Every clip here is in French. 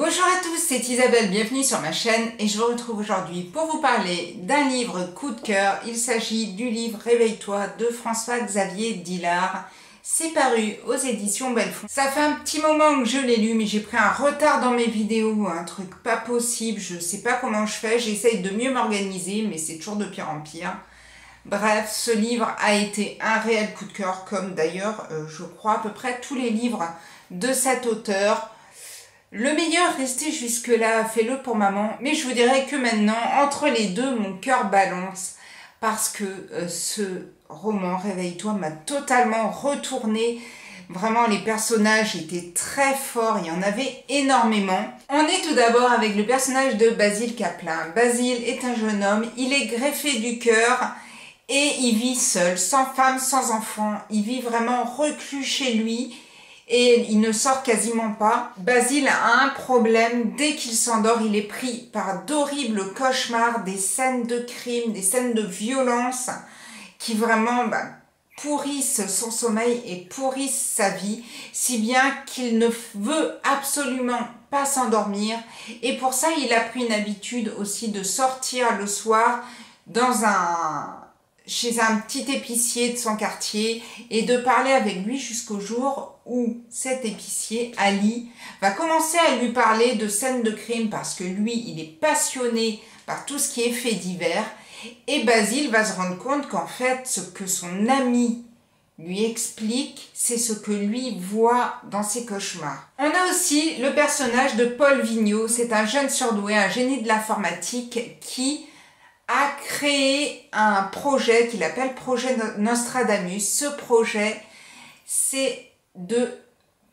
Bonjour à tous, c'est Isabelle, bienvenue sur ma chaîne et je vous retrouve aujourd'hui pour vous parler d'un livre coup de cœur. Il s'agit du livre Réveille-toi de François-Xavier Dillard. C'est paru aux éditions Belfond. Ça fait un petit moment que je l'ai lu, mais j'ai pris un retard dans mes vidéos, un truc pas possible, je sais pas comment je fais, j'essaye de mieux m'organiser, mais c'est toujours de pire en pire. Bref, ce livre a été un réel coup de cœur, comme d'ailleurs, je crois, à peu près tous les livres de cet auteur. Le meilleur resté jusque-là, fais-le pour maman, mais je vous dirais que maintenant, entre les deux, mon cœur balance, parce que ce roman, Réveille-toi, m'a totalement retourné. Vraiment, les personnages étaient très forts, il y en avait énormément. On est tout d'abord avec le personnage de Basile Caplin. Basile est un jeune homme, il est greffé du cœur et il vit seul, sans femme, sans enfant. Il vit vraiment reclus chez lui. Et il ne sort quasiment pas. Basile a un problème, dès qu'il s'endort, il est pris par d'horribles cauchemars, des scènes de crime, des scènes de violence qui vraiment pourrissent son sommeil et pourrissent sa vie, si bien qu'il ne veut absolument pas s'endormir. Et pour ça, il a pris une habitude aussi de sortir le soir chez un petit épicier de son quartier et de parler avec lui jusqu'au jour où cet épicier, Ali, va commencer à lui parler de scènes de crime parce que lui, il est passionné par tout ce qui est fait divers et Basile va se rendre compte qu'en fait, ce que son ami lui explique, c'est ce que lui voit dans ses cauchemars. On a aussi le personnage de Paul Vigneault, c'est un jeune surdoué, un génie de l'informatique qui a créé un projet qu'il appelle Projet Nostradamus. Ce projet, c'est de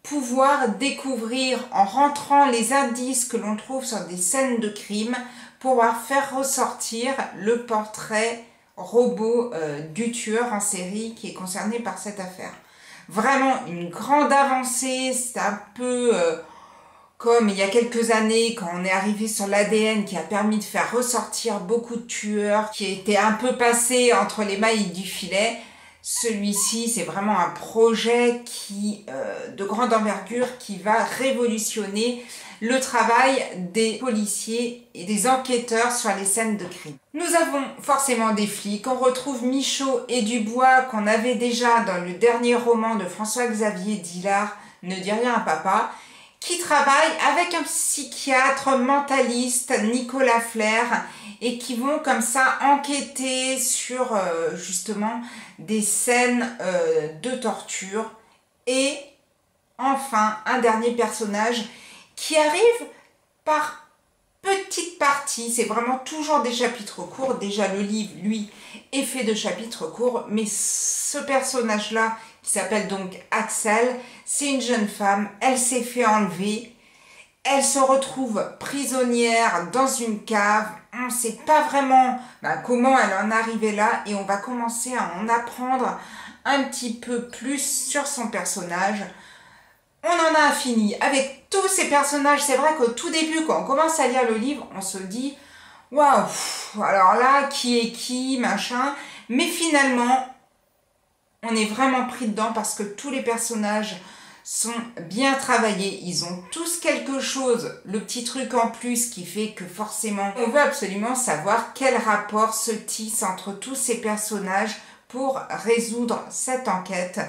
pouvoir découvrir, en rentrant les indices que l'on trouve sur des scènes de crime, pouvoir faire ressortir le portrait robot du tueur en série qui est concerné par cette affaire. Vraiment une grande avancée, c'est un peu comme il y a quelques années, quand on est arrivé sur l'ADN qui a permis de faire ressortir beaucoup de tueurs, qui étaient un peu passés entre les mailles du filet. Celui-ci, c'est vraiment un projet de grande envergure qui va révolutionner le travail des policiers et des enquêteurs sur les scènes de crime. Nous avons forcément des flics. On retrouve Michaud et Dubois qu'on avait déjà dans le dernier roman de François-Xavier Dillard, Ne dis rien à papa, qui travaille avec un psychiatre mentaliste, Nicolas Flair, et qui vont comme ça enquêter sur justement des scènes de torture. Et enfin, un dernier personnage qui arrive par petites parties, c'est vraiment toujours des chapitres courts. Déjà le livre, lui, est fait de chapitres courts, mais ce personnage-là, qui s'appelle donc Axel, c'est une jeune femme, elle s'est fait enlever, elle se retrouve prisonnière dans une cave, on ne sait pas vraiment comment elle en est arrivée là et on va commencer à en apprendre un petit peu plus sur son personnage. On en a fini avec tous ces personnages. C'est vrai qu'au tout début, quand on commence à lire le livre, on se dit « Waouh, alors là, qui est qui, machin ?» Mais finalement, on est vraiment pris dedans parce que tous les personnages sont bien travaillés. Ils ont tous quelque chose, le petit truc en plus qui fait que forcément, on veut absolument savoir quel rapport se tisse entre tous ces personnages pour résoudre cette enquête.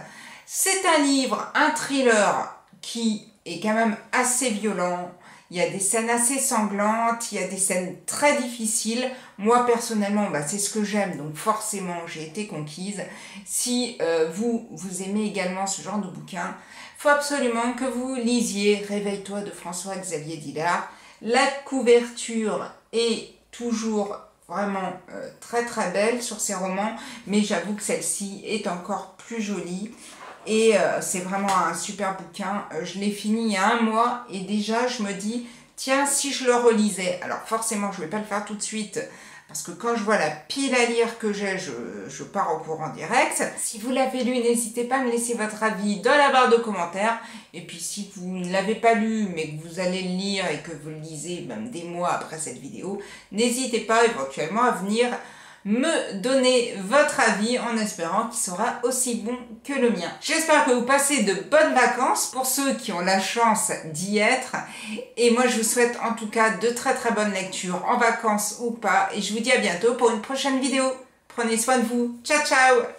C'est un livre, un thriller qui est quand même assez violent. Il y a des scènes assez sanglantes, il y a des scènes très difficiles. Moi, personnellement, c'est ce que j'aime, donc forcément, j'ai été conquise. Si vous aimez également ce genre de bouquin, il faut absolument que vous lisiez Réveille-toi de François-Xavier Dillard. La couverture est toujours vraiment très très belle sur ces romans, mais j'avoue que celle-ci est encore plus jolie. Et c'est vraiment un super bouquin. Je l'ai fini il y a un mois et déjà je me dis, tiens, si je le relisais. Alors forcément, je ne vais pas le faire tout de suite parce que quand je vois la pile à lire que j'ai, je pars au courant direct. Si vous l'avez lu, n'hésitez pas à me laisser votre avis dans la barre de commentaires. Et puis si vous ne l'avez pas lu mais que vous allez le lire et que vous le lisez même des mois après cette vidéo, n'hésitez pas éventuellement à venir me donner votre avis en espérant qu'il sera aussi bon que le mien. J'espère que vous passez de bonnes vacances pour ceux qui ont la chance d'y être. Et moi, je vous souhaite en tout cas de très très bonnes lectures en vacances ou pas. Et je vous dis à bientôt pour une prochaine vidéo. Prenez soin de vous. Ciao, ciao!